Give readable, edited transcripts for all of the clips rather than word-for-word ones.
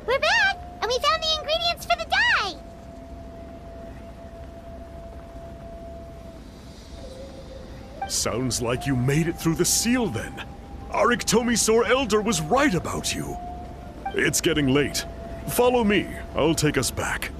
We're back, and we found the ingredients for the dye! Sounds like you made it through the seal then. Our Iktomisaur Elder was right about you. It's getting late. Follow me. I'll take us back.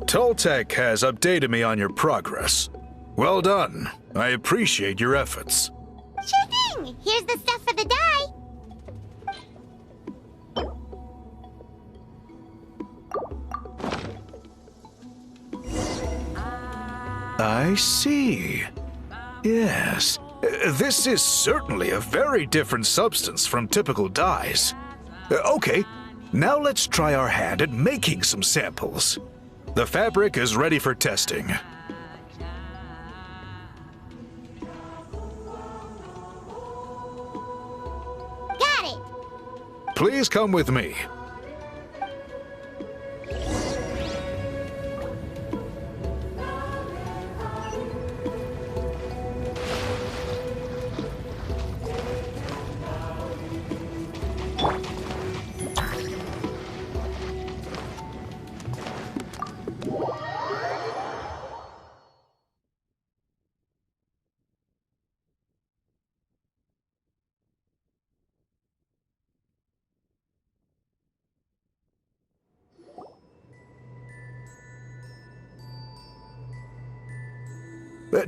Toltec has updated me on your progress. Well done. I appreciate your efforts. Sure thing! Here's the stuff for the dye. I see. Yes. This is certainly a very different substance from typical dyes. Okay, now let's try our hand at making some samples. The fabric is ready for testing. Got it! Please come with me.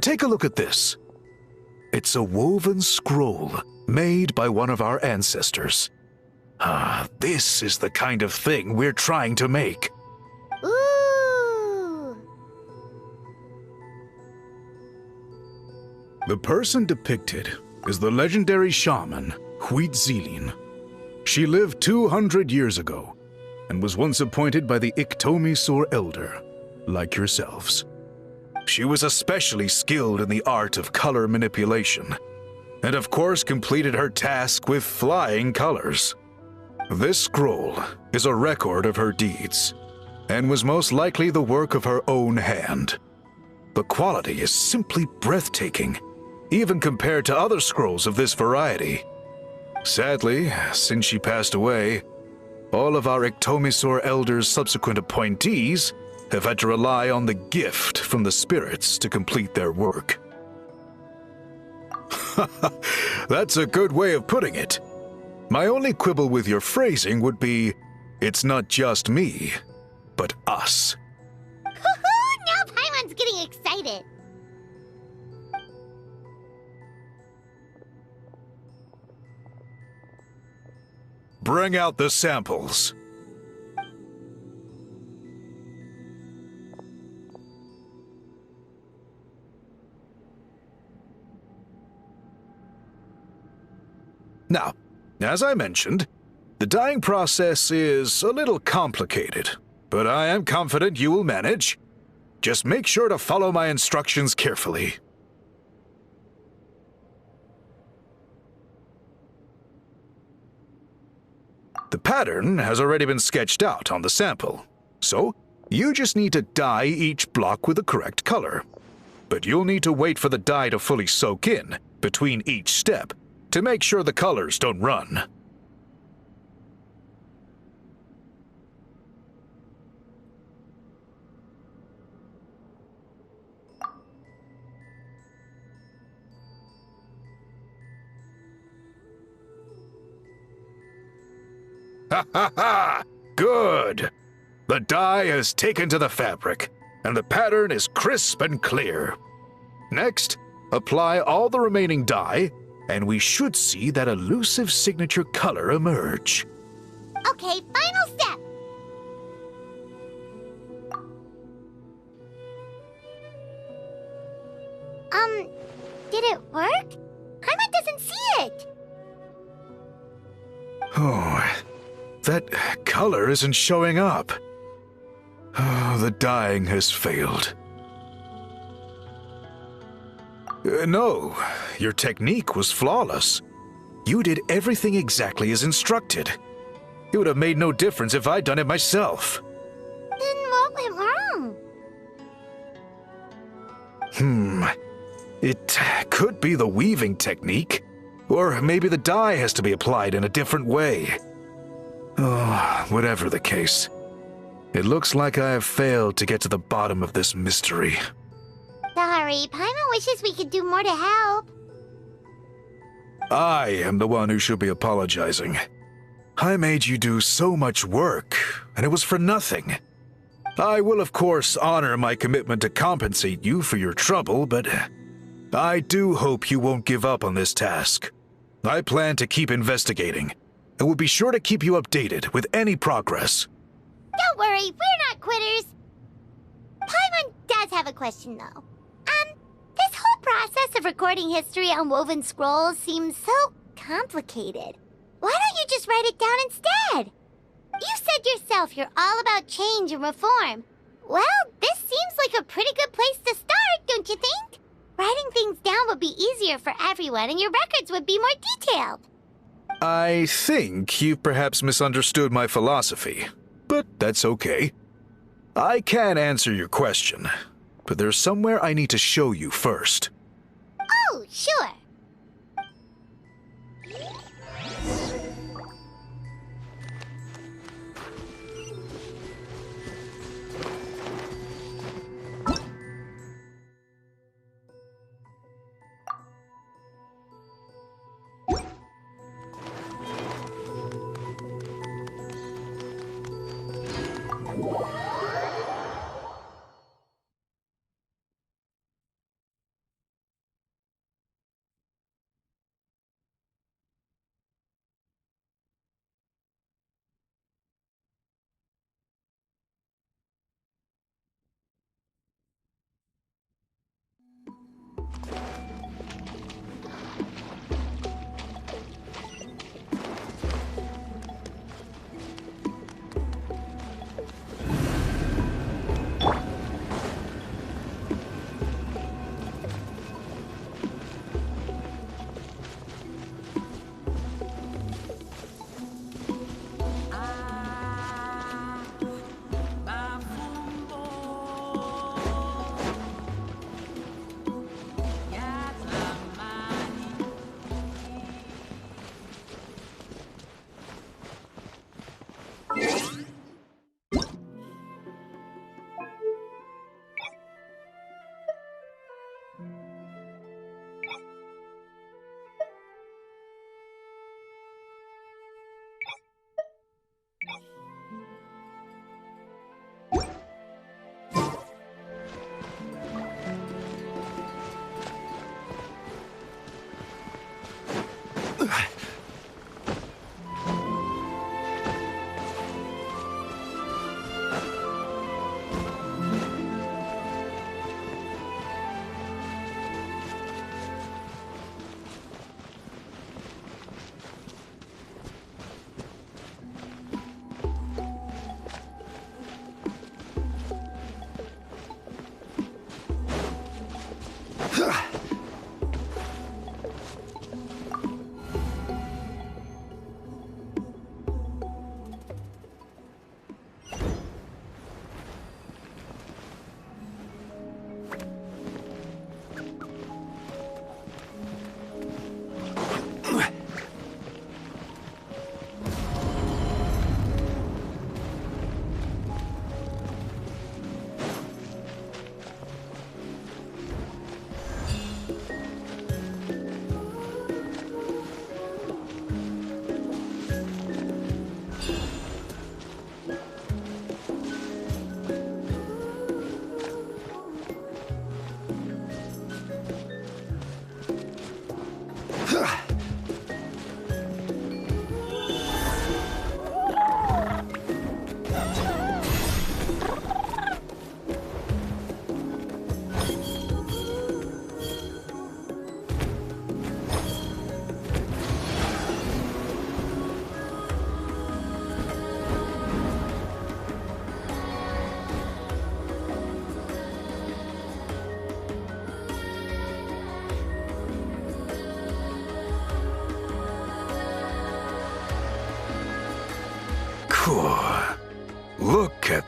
Take a look at this. It's a woven scroll made by one of our ancestors. This is the kind of thing we're trying to make. Ooh! The person depicted is the legendary shaman, Huitzilin. She lived 200 years ago and was once appointed by the Iktomisaur Elder, like yourselves. She was especially skilled in the art of color manipulation, and of course completed her task with flying colors. This scroll is a record of her deeds, and was most likely the work of her own hand. The quality is simply breathtaking, even compared to other scrolls of this variety. Sadly, since she passed away, all of our Iktomisaur Elder's subsequent appointees have had to rely on the gift from the spirits to complete their work. That's a good way of putting it. My only quibble with your phrasing would be, it's not just me, but us. Now Paimon's getting excited. Bring out the samples. Now, as I mentioned, the dyeing process is a little complicated, but I am confident you will manage. Just make sure to follow my instructions carefully. The pattern has already been sketched out on the sample, so you just need to dye each block with the correct color. But you'll need to wait for the dye to fully soak in between each step to make sure the colors don't run. Ha ha! Good! The dye has taken to the fabric, and the pattern is crisp and clear. Next, apply all the remaining dye, and we should see that elusive signature color emerge. Okay, final step. Did it work? Paimon doesn't see it. Oh, that color isn't showing up. Oh, the dyeing has failed. No, your technique was flawless. You did everything exactly as instructed. It would have made no difference if I'd done it myself. Then what went wrong? It could be the weaving technique, or maybe the dye has to be applied in a different way. Oh, whatever the case, it looks like I have failed to get to the bottom of this mystery. Sorry, Paimon wishes we could do more to help. I am the one who should be apologizing. I made you do so much work, and it was for nothing. I will, of course, honor my commitment to compensate you for your trouble, but I do hope you won't give up on this task. I plan to keep investigating, and will be sure to keep you updated with any progress. Don't worry, we're not quitters. Paimon does have a question, though. This whole process of recording history on woven scrolls seems so complicated. Why don't you just write it down instead? You said yourself you're all about change and reform. Well, this seems like a pretty good place to start, don't you think? Writing things down would be easier for everyone, and your records would be more detailed. I think you've perhaps misunderstood my philosophy, but that's okay. I can answer your question, but there's somewhere I need to show you first. Oh, sure.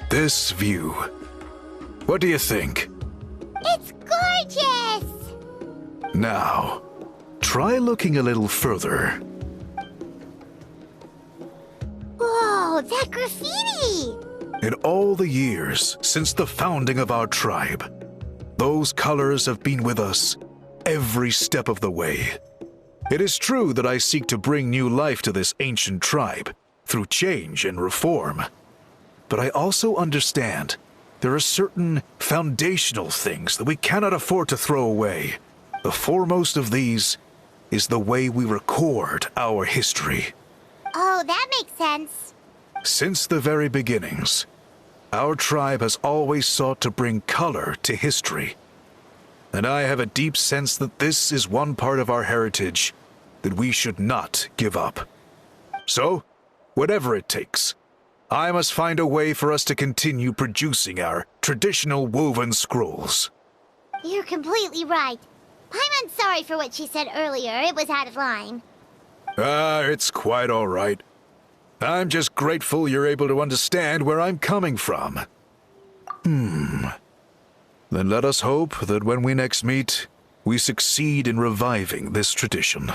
this view. What do you think? It's gorgeous! Now, try looking a little further. Whoa, that graffiti! In all the years since the founding of our tribe, those colors have been with us every step of the way. It is true that I seek to bring new life to this ancient tribe through change and reform. But I also understand there are certain foundational things that we cannot afford to throw away. The foremost of these is the way we record our history. Oh, that makes sense. Since the very beginnings, our tribe has always sought to bring color to history. And I have a deep sense that this is one part of our heritage that we should not give up. So, whatever it takes, I must find a way for us to continue producing our traditional woven scrolls. You're completely right. Paimon's sorry for what she said earlier. It was out of line. It's quite all right. I'm just grateful you're able to understand where I'm coming from. Then let us hope that when we next meet, we succeed in reviving this tradition.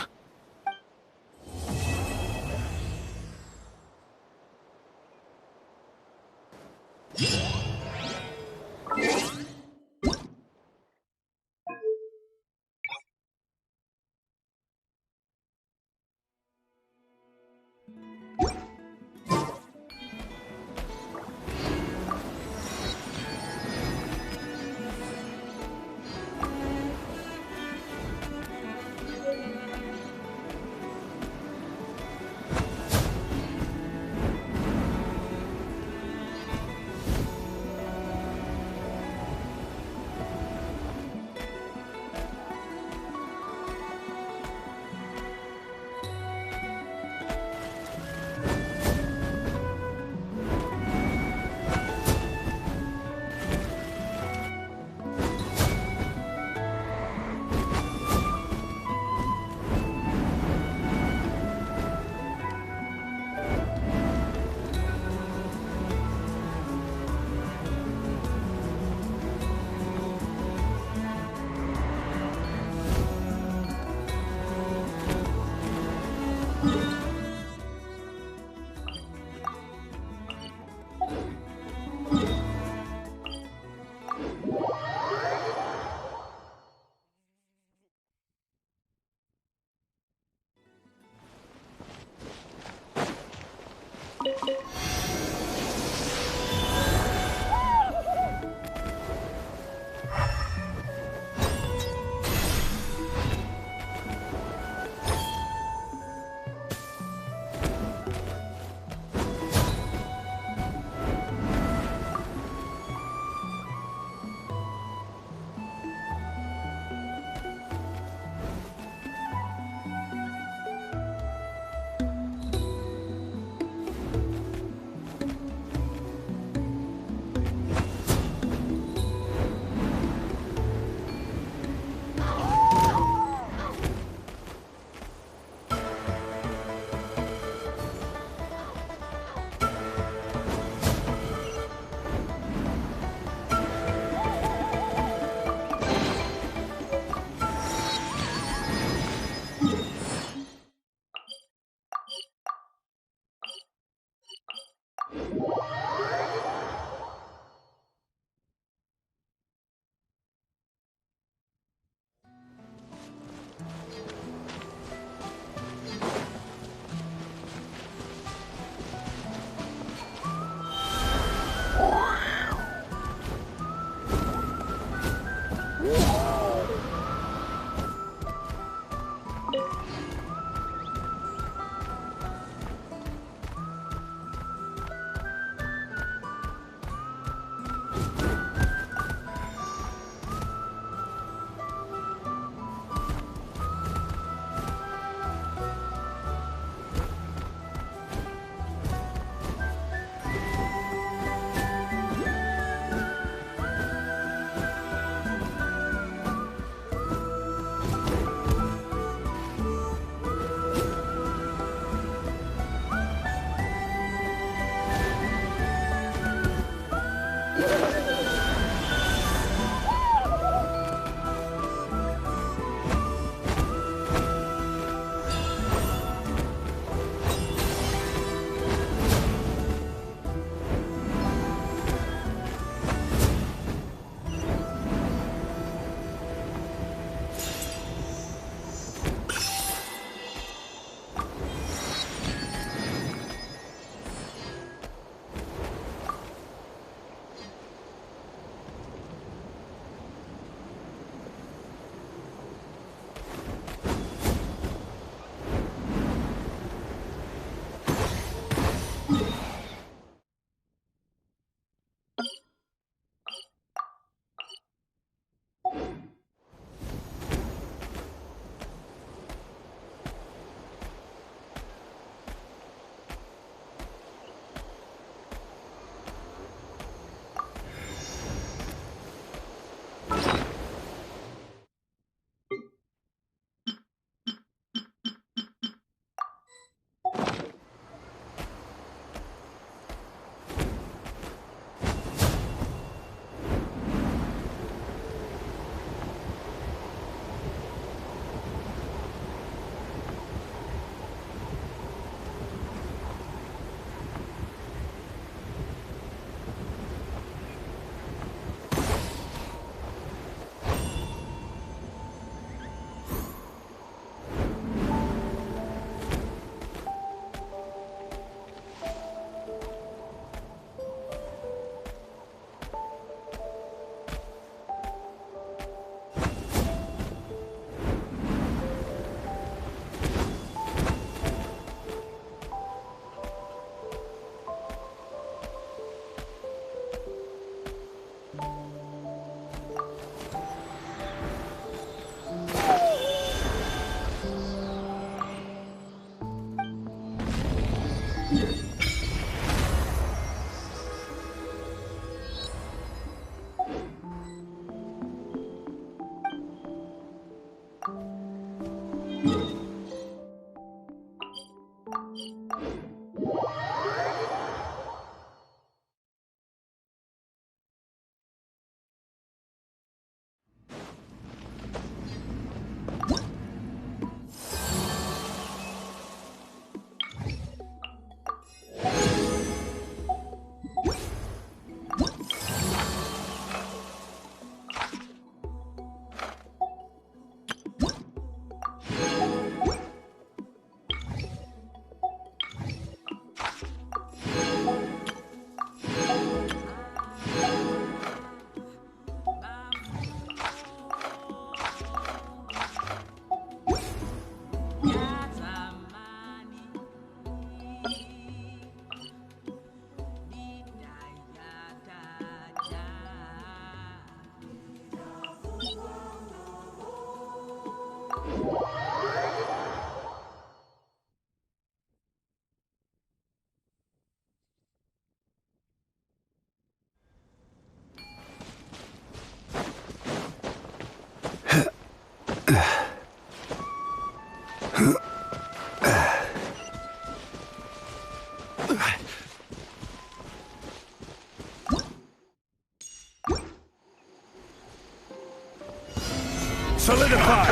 Solidify!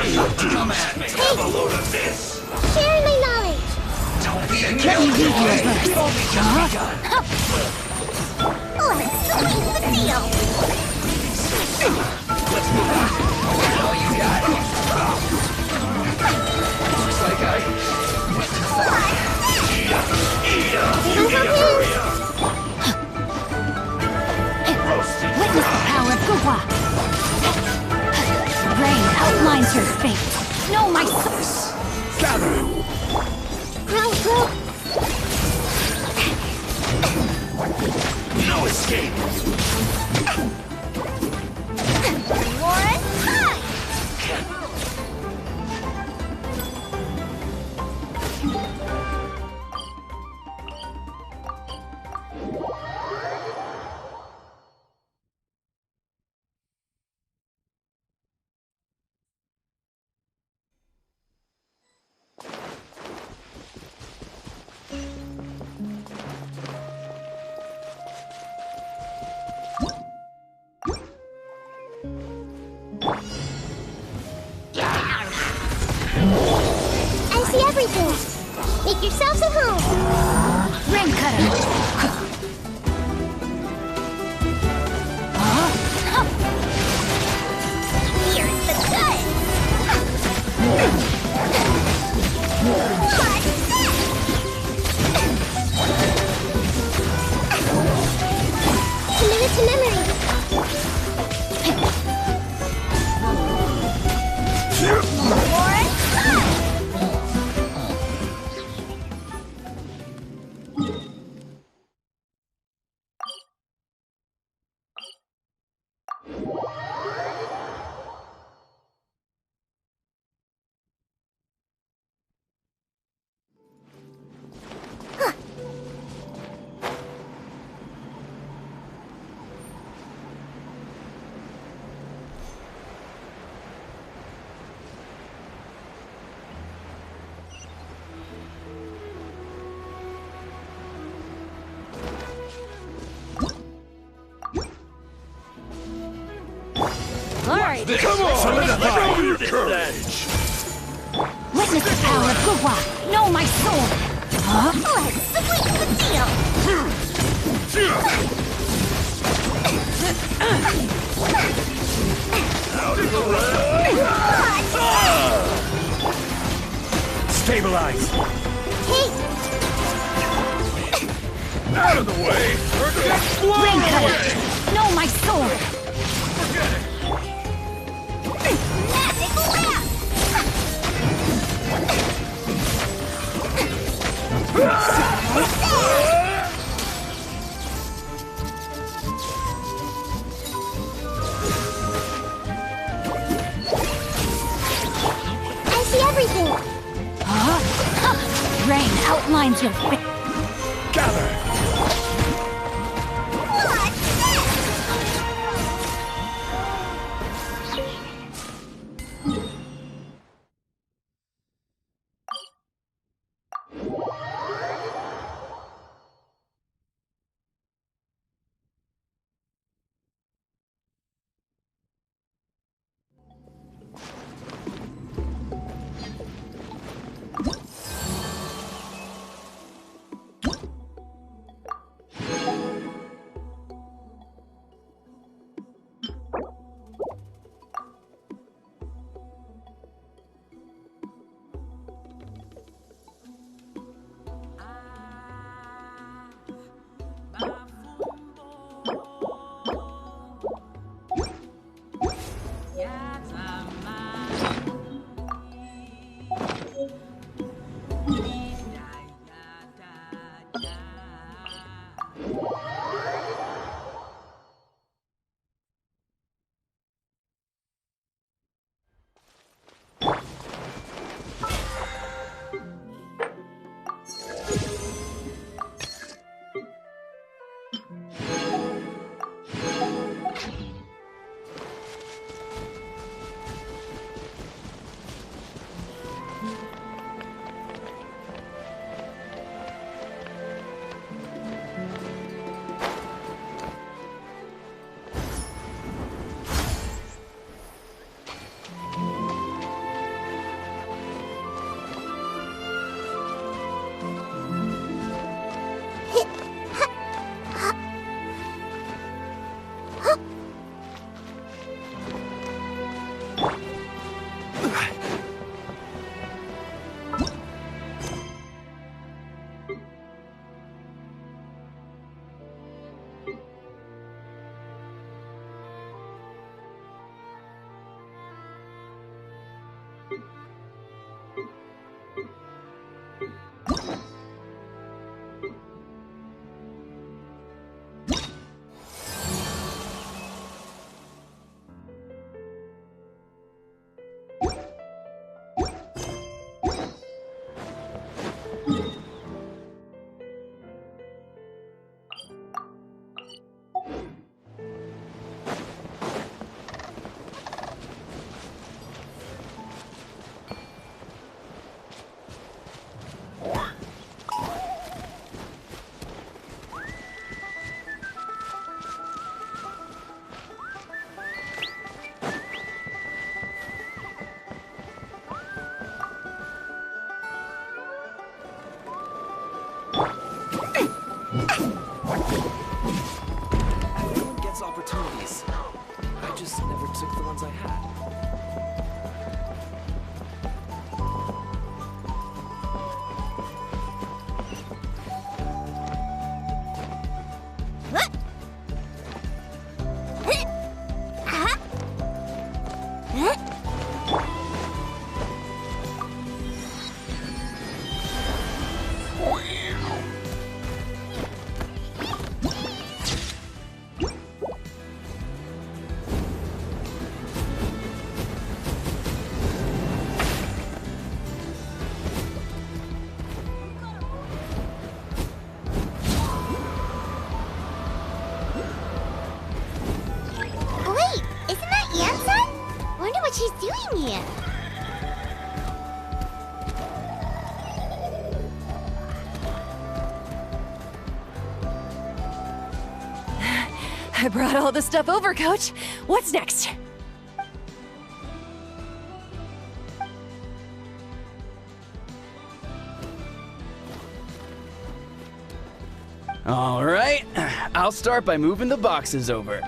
Come at me! Have a load of this! Sharing my knowledge! Don't be a Let me read your coward! verse. You've only just begun! Let's sweeten the deal! Let's move on! All you got! Looks like I went too far. Eat up! You need to hurry up! Roasted! Witness the power of Gugwa! Rain outlines her fate. Know my source. Gather! Grow, grow! No escape! One time! I see everything. Make yourselves at home. Rain cutter. Here's the good. Commit it to memory. Come on! Solidify your courage! Witness the power of Gugwa. Know my sword. Huh? Let's sweeten the deal. Out of the way! Stabilize! Hey, Out of the way! We're gonna explode Rain away! cutter. Know my sword. Forget it! magic lamp. I see everything. Huh? Rain outlines your face. Gather! keys. I just never took the ones I had. She's doing here. I brought all the stuff over, Coach. What's next? All right, I'll start by moving the boxes over.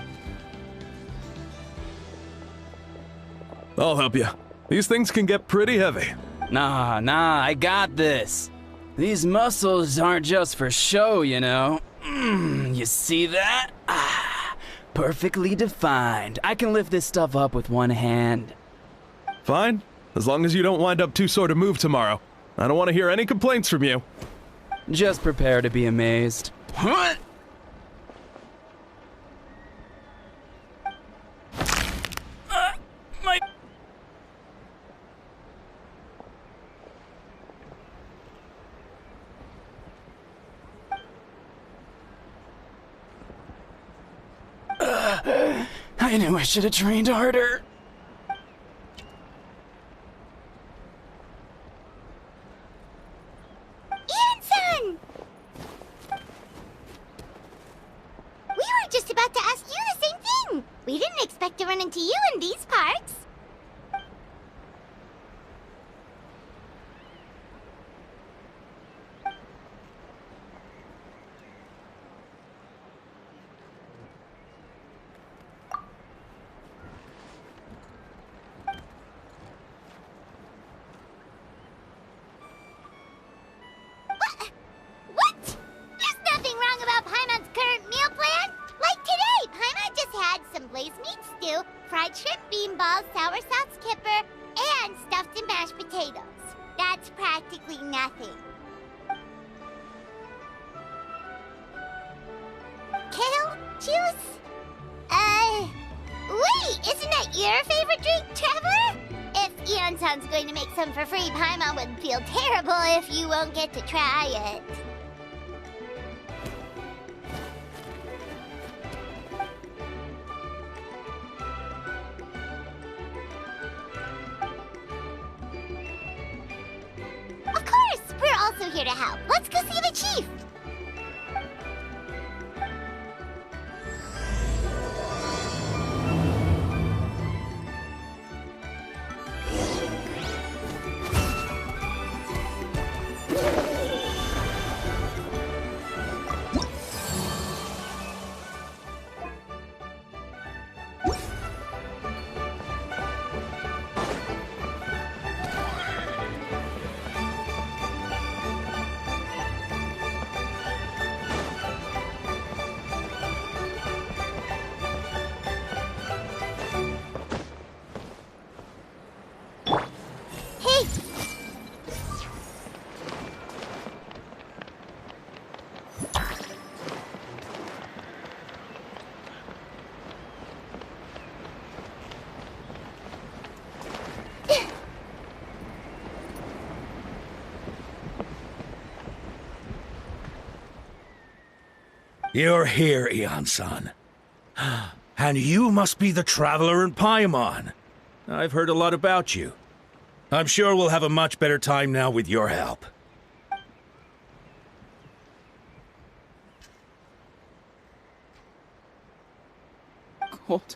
I'll help you. These things can get pretty heavy. Nah, I got this. These muscles aren't just for show, you know. You see that? Perfectly defined. I can lift this stuff up with one hand. Fine, as long as you don't wind up too sore to move tomorrow. I don't want to hear any complaints from you. Just prepare to be amazed. What? My... I knew I should have trained harder. Ian-san! We were just about to ask you the same thing. We didn't expect to run into you in these parts. What? There's nothing wrong about Paimon's current meal plan. Like today, Paimon just had some blazed meat stew, fried shrimp bean balls, sour sauce kipper, and stuffed and mashed potatoes. That's practically nothing. Kale juice? Wait, isn't that your favorite drink, Traveler? If Eon-san's going to make some for free, Paimon would feel terrible if you won't get to try it. Of course! We're also here to help. Let's go see the chief! Hey! You're here, Eon-san. And you must be the traveler in Paimon. I've heard a lot about you. I'm sure we'll have a much better time now with your help. Cold.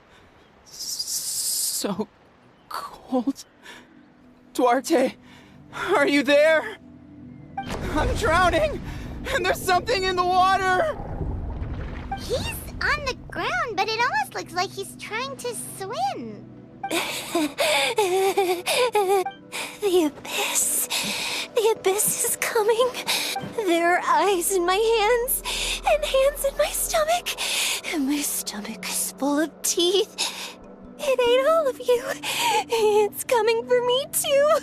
So cold. Duarte, are you there? I'm drowning, and there's something in the water! He's on the ground, but it almost looks like he's trying to swim. The abyss. The abyss is coming. There are eyes in my hands, and hands in my stomach. And my stomach is full of teeth. It ate all of you. It's coming for me too.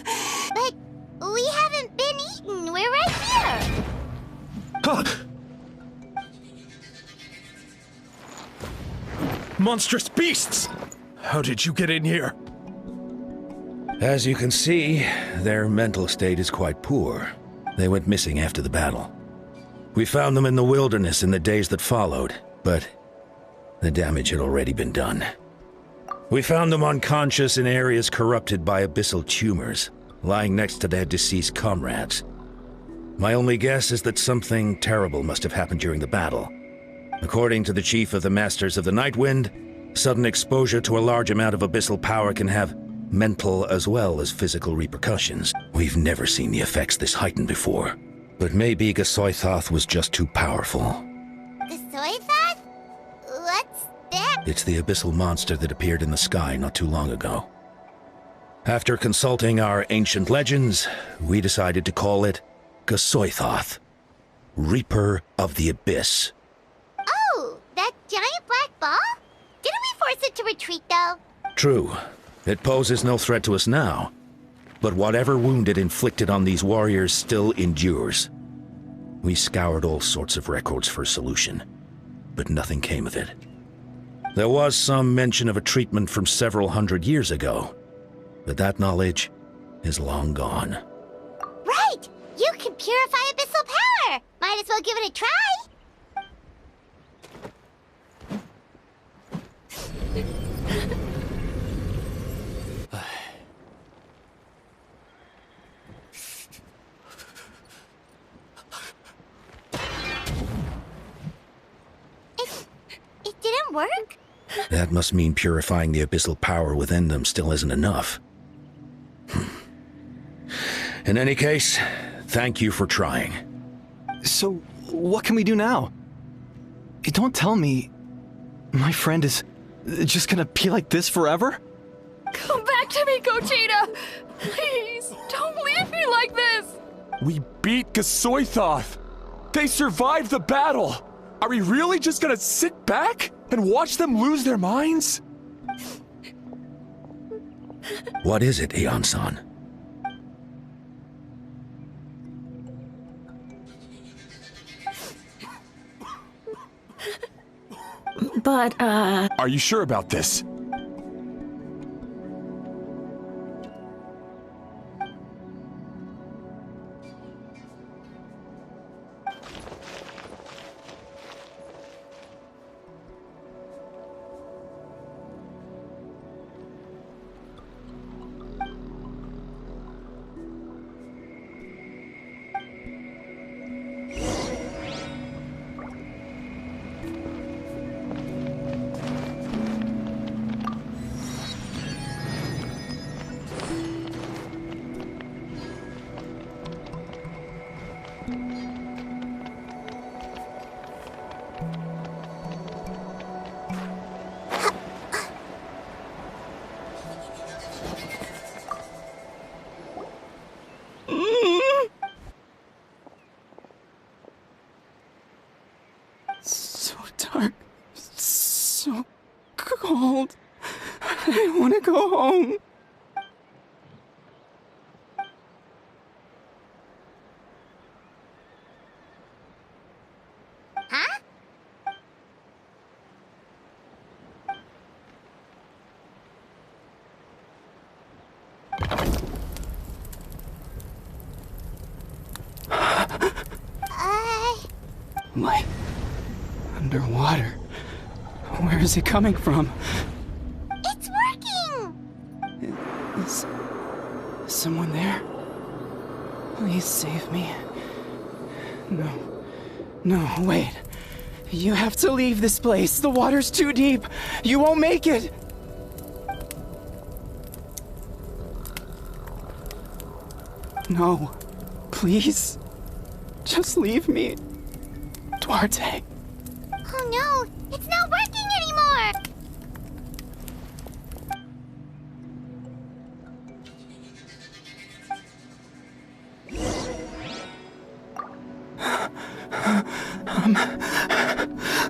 But we haven't been eaten. We're right here. Monstrous beasts! How did you get in here? As you can see, their mental state is quite poor. They went missing after the battle. We found them in the wilderness in the days that followed, but the damage had already been done. We found them unconscious in areas corrupted by abyssal tumors, lying next to their deceased comrades. My only guess is that something terrible must have happened during the battle. According to the chief of the Masters of the Nightwind, sudden exposure to a large amount of abyssal power can have mental as well as physical repercussions. We've never seen the effects this heightened before. But maybe Gasoithoth was just too powerful. Gasoithoth? What's that? It's the abyssal monster that appeared in the sky not too long ago. After consulting our ancient legends, we decided to call it Gasoithoth, Reaper of the Abyss. Oh, that giant black ball? Didn't we force it to retreat, though? True. It poses no threat to us now, but whatever wound it inflicted on these warriors still endures. We scoured all sorts of records for a solution, but nothing came of it. There was some mention of a treatment from several hundred years ago, but that knowledge is long gone. Right! You can purify abyssal power! Might as well give it a try! It didn't work? That must mean purifying the abyssal power within them still isn't enough. In any case, thank you for trying. So, what can we do now? Don't tell me my friend is just gonna be like this forever? Come back to me, Gogeta! Please, don't leave me like this! We beat Gasoithoth! They survived the battle! Are we really just gonna sit back and watch them lose their minds? What is it, Aeon-san? But, Are you sure about this? So dark, so cold. I want to go home. Huh? Light. Underwater. Where is it coming from? It's working! Is someone there? Please save me. No. No, wait. You have to leave this place. The water's too deep. You won't make it. No. Please. Just leave me. Duarte. Oh no, It's not working anymore!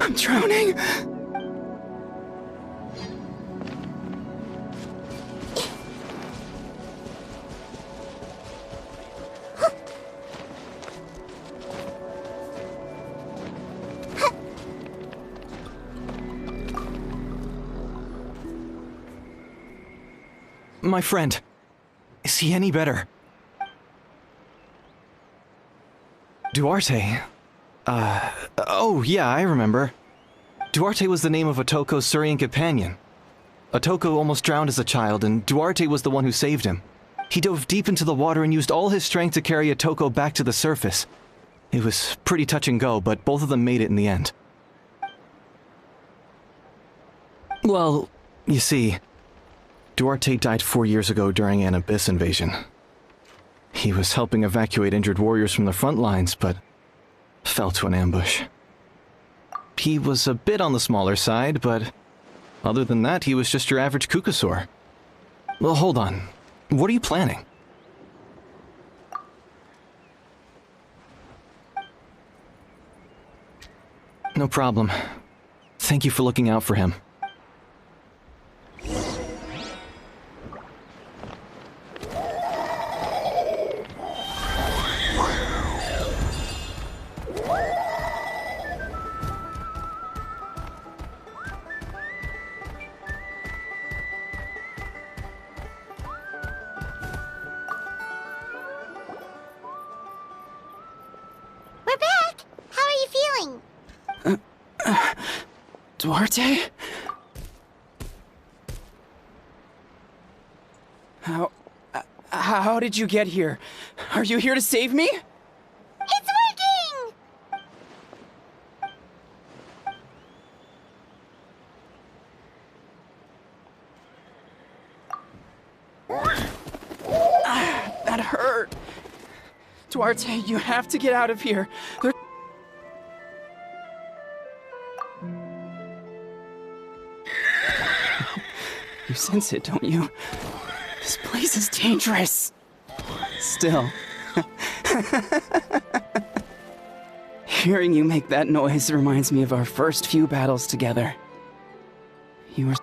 I'm drowning. My friend, is he any better? Duarte? Oh yeah, I remember. Duarte was the name of Otoko's Surian companion. Otoko almost drowned as a child, and Duarte was the one who saved him. He dove deep into the water and used all his strength to carry Otoko back to the surface. It was pretty touch and go, but both of them made it in the end. Well, you see, Duarte died 4 years ago during an abyss invasion. He was helping evacuate injured warriors from the front lines, but fell to an ambush. He was a bit on the smaller side, but other than that, he was just your average Kukasaur. Well, hold on. What are you planning? No problem. Thank you for looking out for him. We're back! How are you feeling? Duarte? How did you get here? Are you here to save me? It's working! That hurt. Duarte, you have to get out of here. You sense it, don't you? This place is dangerous. Still. Hearing you make that noise reminds me of our first few battles together. You were...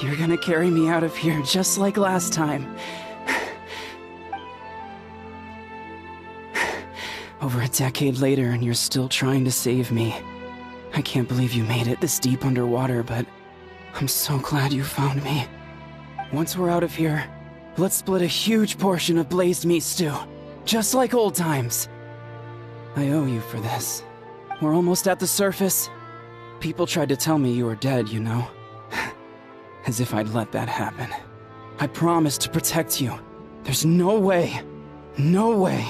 You're gonna carry me out of here just like last time. Over a decade later, and you're still trying to save me. I can't believe you made it this deep underwater, but I'm so glad you found me. Once we're out of here, let's split a huge portion of blazed meat stew, just like old times. I owe you for this. We're almost at the surface. People tried to tell me you were dead, you know. As if I'd let that happen. I promised to protect you. There's no way. No way.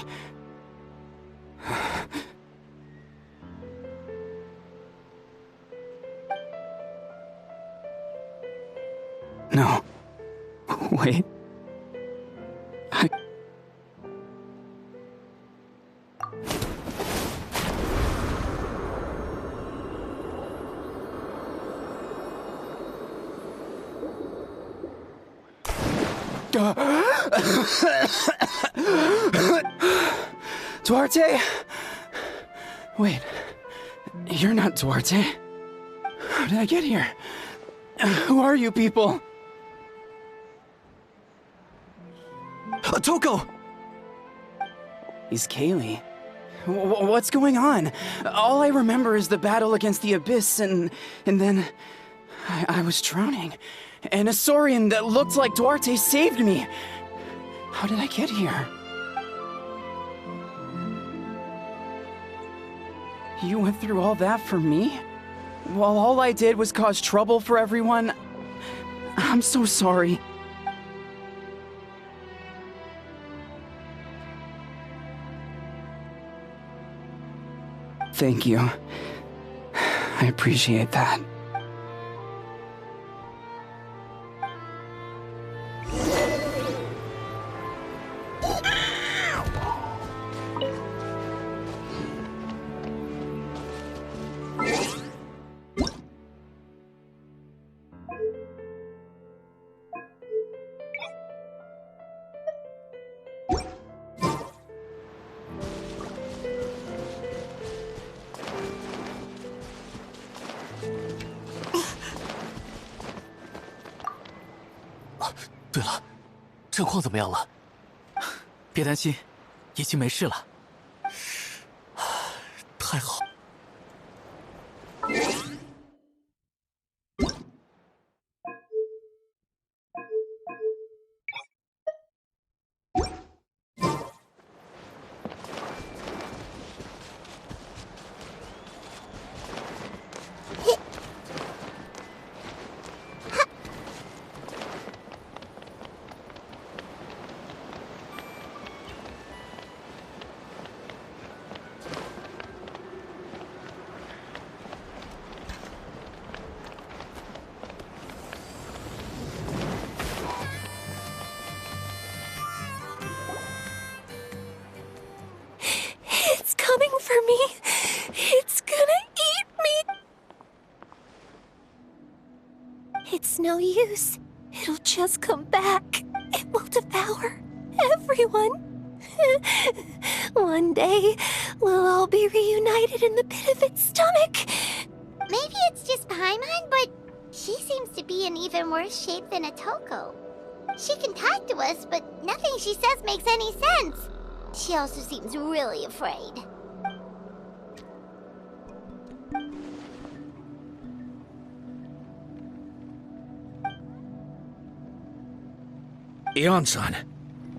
No. Wait. Duarte? Wait. You're not Duarte. How did I get here? Who are you people? Otoko! He's Kaylee. What's going on? All I remember is the battle against the Abyss, and then I was drowning. And a Saurian that looked like Duarte saved me. How did I get here? You went through all that for me? While all I did was cause trouble for everyone? I'm so sorry. Thank you. I appreciate that. 对了，战况怎么样了？别担心，已经没事了。太好。It's coming for me. It's gonna eat me. It's no use. It'll just come back. It will devour everyone. One day, we'll all be reunited in the pit of its stomach. Maybe it's just Paimon, but she seems to be in even worse shape than Atoko. She can talk to us, but nothing she says makes any sense. She also seems really afraid. Ion-san,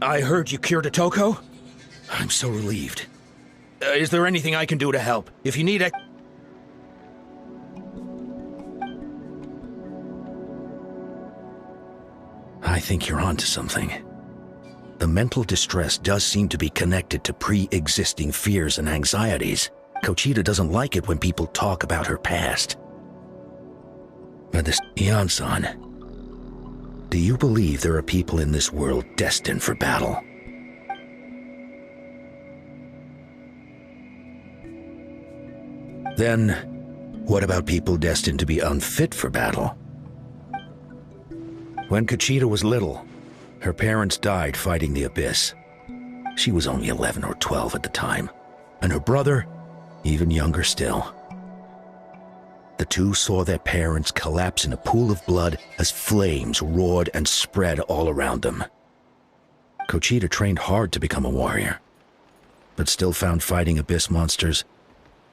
I heard you cured Atoko? I'm so relieved. Is there anything I can do to help? If you need a... I think you're onto something. The mental distress does seem to be connected to pre-existing fears and anxieties. Kochita doesn't like it when people talk about her past. But this... Ion-san, do you believe there are people in this world destined for battle? Then, what about people destined to be unfit for battle? When Kochita was little, her parents died fighting the Abyss. She was only 11 or 12 at the time, and her brother, even younger still. The two saw their parents collapse in a pool of blood as flames roared and spread all around them. Kochita trained hard to become a warrior, but still found fighting Abyss monsters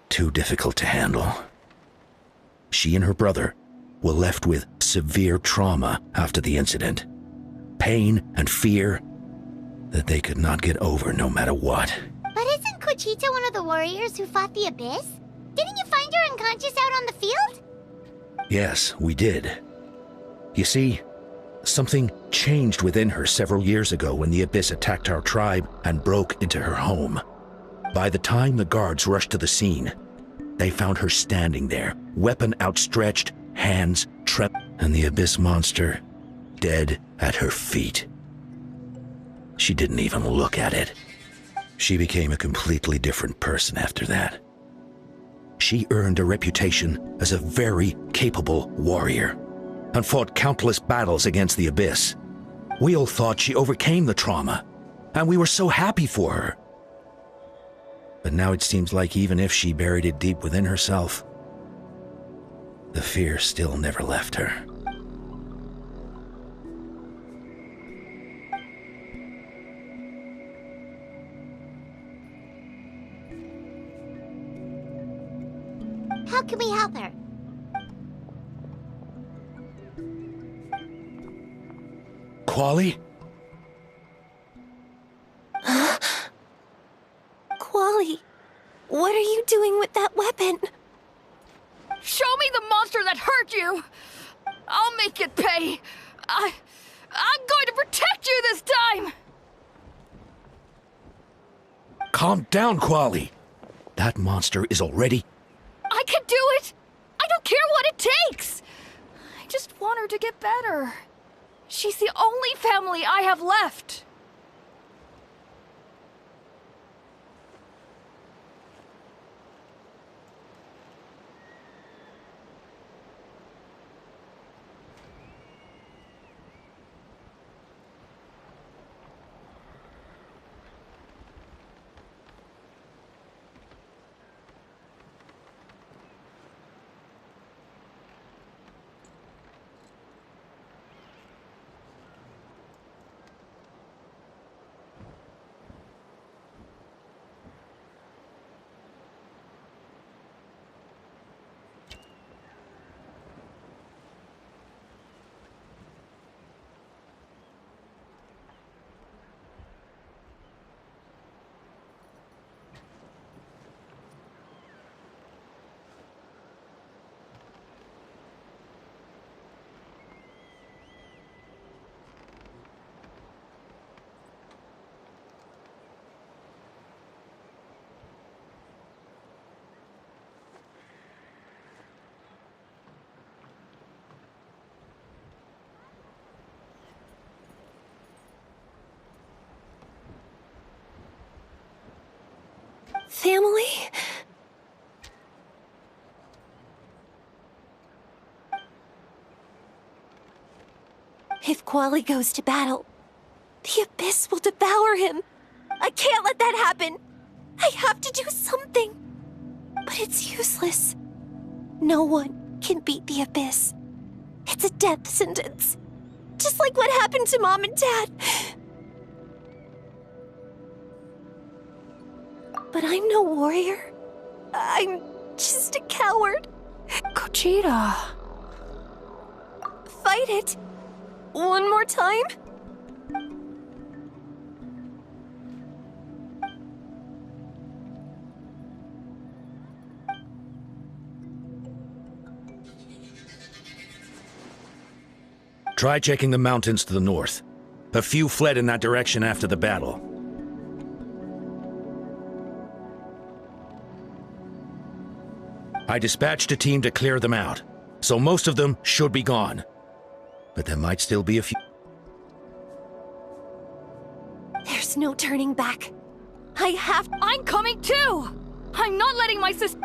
too difficult to handle. She and her brother were left with severe trauma after the incident. Pain and fear that they could not get over no matter what. But isn't Kochita one of the warriors who fought the Abyss? Didn't you find her unconscious out on the field? Yes, we did. You see, something changed within her several years ago when the Abyss attacked our tribe and broke into her home. By the time the guards rushed to the scene, they found her standing there, weapon outstretched, hands trembling, and the Abyss monster dead at her feet. She didn't even look at it. She became a completely different person after that. She earned a reputation as a very capable warrior and fought countless battles against the Abyss. We all thought she overcame the trauma, and we were so happy for her. But now it seems like even if she buried it deep within herself, the fear still never left her. How can we help her? Quali? Quali, what are you doing with that weapon? Show me the monster that hurt you! I'll make it pay! I'm going to protect you this time! Calm down, Quali. That monster is already... I can do it! I don't care what it takes! I just want her to get better. She's the only family I have left. family? If Quali goes to battle, the Abyss will devour him. I can't let that happen. I have to do something. But it's useless. No one can beat the Abyss. It's a death sentence. Just like what happened to Mom and Dad. But I'm no warrior. I'm just a coward. Gogeta. Fight it. One more time. Try checking the mountains to the north. A few fled in that direction after the battle. I dispatched a team to clear them out, so most of them should be gone. But there might still be a few. There's no turning back. I have... I'm coming too! I'm not letting my sister...